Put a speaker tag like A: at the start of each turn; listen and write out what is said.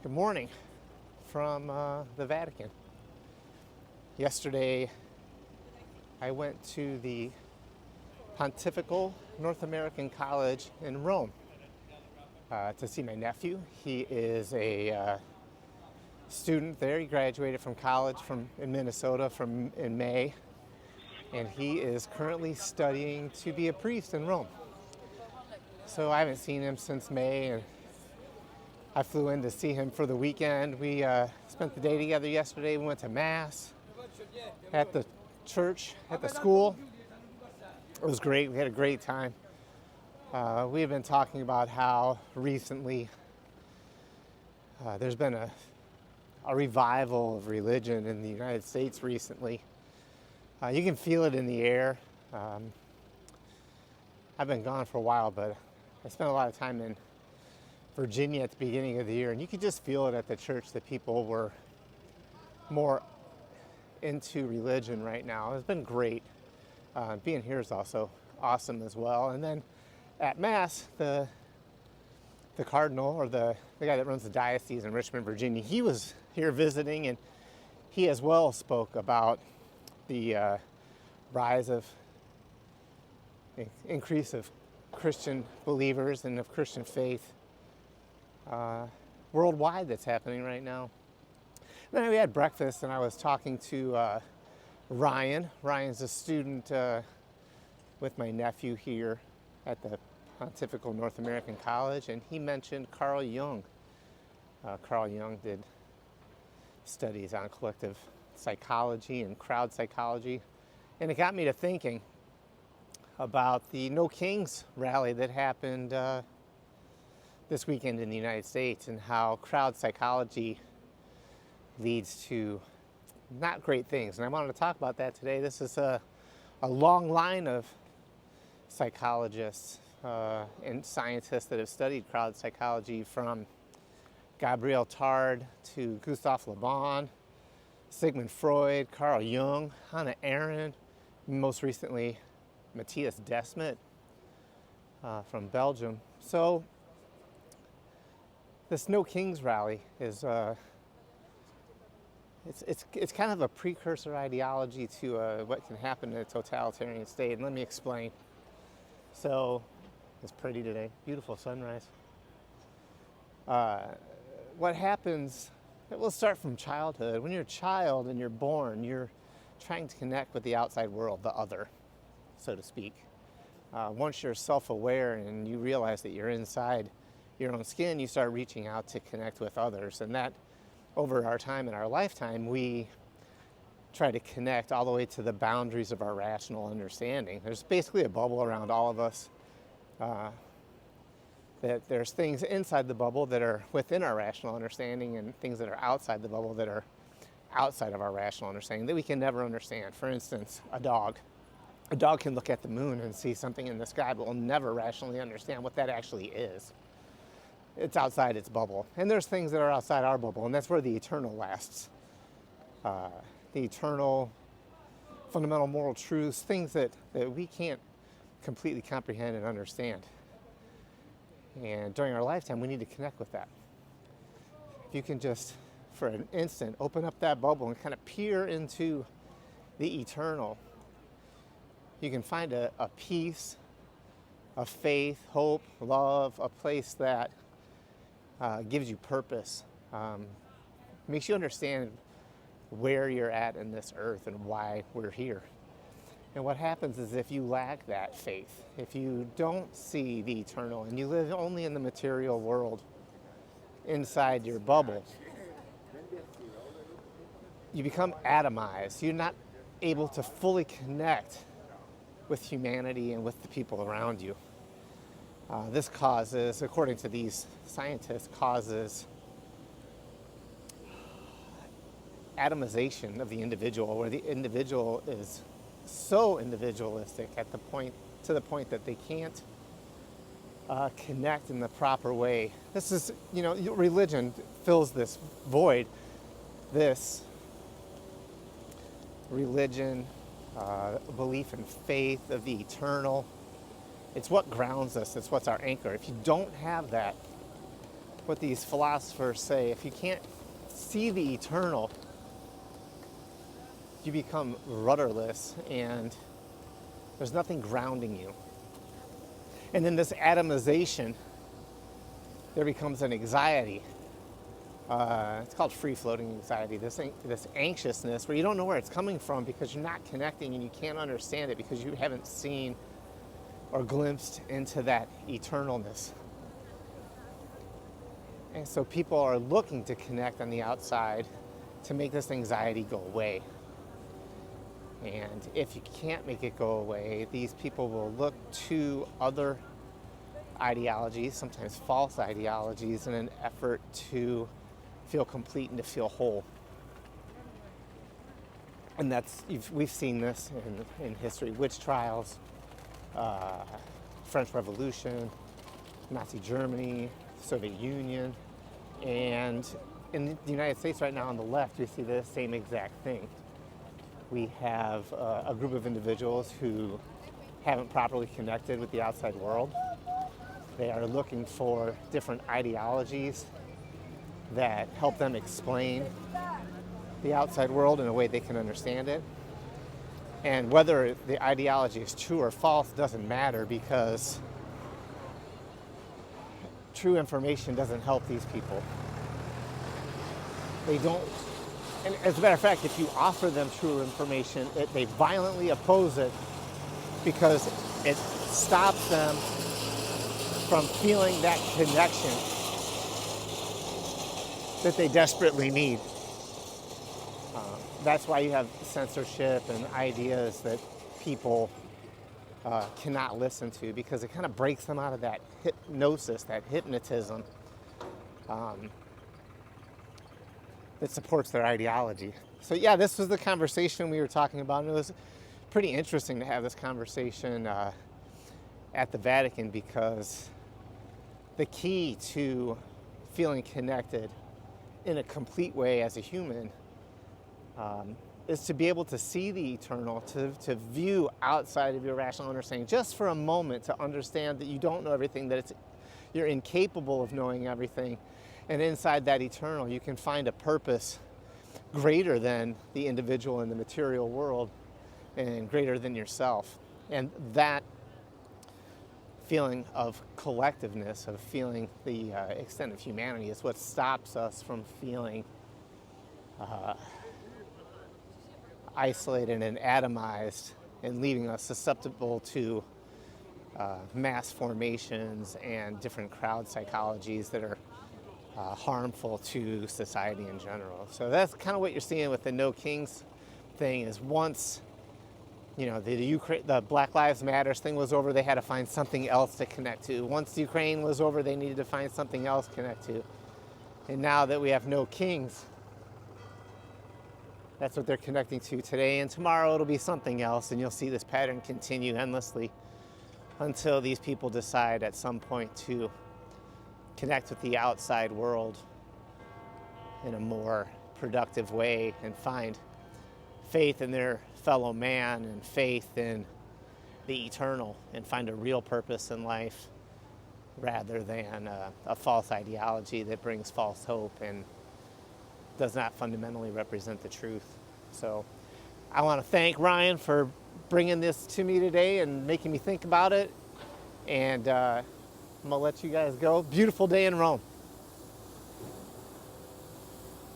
A: Good morning from the Vatican. Yesterday, I went to the Pontifical North American College in Rome to see my nephew. He is a student there. He graduated from college in Minnesota in May, and he is currently studying to be a priest in Rome. So I haven't seen him since May, and I flew in to see him for the weekend. We spent the day together yesterday. We went to Mass at the church, at the school. It was great. We had a great time. We have been talking about how recently there's been a revival of religion in the United States recently. You can feel it in the air. I've been gone for a while, but I spent a lot of time in Virginia at the beginning of the year, and you could just feel it at the church that people were more into religion right now. It's been great. Being here is also awesome as well. And then at Mass, the cardinal, or the guy that runs the diocese in Richmond, Virginia, he was here visiting, and he as well spoke about the increase of Christian believers and of Christian faith worldwide that's happening right now. Then we had breakfast, and I was talking to Ryan. Ryan's a student with my nephew here at the Pontifical North American College, and he mentioned Carl Jung. Carl Jung did studies on collective psychology and crowd psychology, and it got me to thinking about the No Kings rally that happened this weekend in the United States, and how crowd psychology leads to not great things. And I wanted to talk about that today. This is a long line of psychologists and scientists that have studied crowd psychology, from Gabriel Tarde to Gustave Le Bon, Sigmund Freud, Carl Jung, Hannah Arendt, most recently Mattias Desmet from Belgium. So this No Kings rally is it's kind of a precursor ideology to what can happen in a totalitarian state. And let me explain. So it's pretty today, beautiful sunrise. What happens? We'll start from childhood. When you're a child and you're born, you're trying to connect with the outside world, the other, so to speak. Once you're self-aware and you realize that you're inside your own skin, you start reaching out to connect with others. And that, over our time in our lifetime, we try to connect all the way to the boundaries of our rational understanding. There's basically a bubble around all of us. That there's things inside the bubble that are within our rational understanding, and things that are outside the bubble that are outside of our rational understanding that we can never understand. For instance, a dog. A dog can look at the moon and see something in the sky, but will never rationally understand what that actually is. It's outside its bubble. And there's things that are outside our bubble, and that's where the eternal lasts. The eternal, fundamental moral truths, things that we can't completely comprehend and understand. And during our lifetime, we need to connect with that. If you can just, for an instant, open up that bubble and kind of peer into the eternal, you can find a peace, a faith, hope, love, a place that gives you purpose, makes you understand where you're at in this earth and why we're here. And what happens is, if you lack that faith, if you don't see the eternal and you live only in the material world inside your bubble, you become atomized. You're not able to fully connect with humanity and with the people around you. This causes, according to these scientists, causes atomization of the individual, where the individual is so individualistic to the point that they can't connect in the proper way. This is, religion fills this void. This religion, belief in faith of the eternal, it's what grounds us. It's what's our anchor. If you don't have that, what these philosophers say. If you can't see the eternal, you become rudderless and there's nothing grounding you. And in this atomization, there becomes an anxiety. It's called free-floating anxiety, this anxiousness where you don't know where it's coming from because you're not connecting and you can't understand it because you haven't seen or glimpsed into that eternalness. And so people are looking to connect on the outside to make this anxiety go away. And if you can't make it go away, these people will look to other ideologies, sometimes false ideologies, in an effort to feel complete and to feel whole. And we've seen this in history, witch trials, French Revolution, Nazi Germany, Soviet Union, and in the United States right now on the left, we see the same exact thing. We have a group of individuals who haven't properly connected with the outside world. They are looking for different ideologies that help them explain the outside world in a way they can understand it. And whether the ideology is true or false doesn't matter because true information doesn't help these people. They don't, and as a matter of fact, if you offer them true information, they violently oppose it because it stops them from feeling that connection that they desperately need. That's why you have censorship and ideas that people cannot listen to because it kind of breaks them out of that hypnosis, that hypnotism that supports their ideology. So yeah, this was the conversation we were talking about, and it was pretty interesting to have this conversation at the Vatican because the key to feeling connected in a complete way as a human is to be able to see the eternal, to view outside of your rational understanding, just for a moment, to understand that you don't know everything, that you're incapable of knowing everything. And inside that eternal, you can find a purpose greater than the individual in the material world and greater than yourself. And that feeling of collectiveness, of feeling the extent of humanity is what stops us from feeling isolated and atomized and leaving us susceptible to mass formations and different crowd psychologies that are harmful to society in general. So that's kind of what you're seeing with the No Kings thing is once, you know, the Black Lives Matter thing was over, they had to find something else to connect to. Once Ukraine was over, they needed to find something else to connect to. And now that we have no kings, that's what they're connecting to today. And tomorrow it'll be something else, and you'll see this pattern continue endlessly until these people decide at some point to connect with the outside world in a more productive way and find faith in their fellow man and faith in the eternal and find a real purpose in life rather than a false ideology that brings false hope and does not fundamentally represent the truth. So I want to thank Ryan for bringing this to me today and making me think about it. And I'm going to let you guys go. Beautiful day in Rome.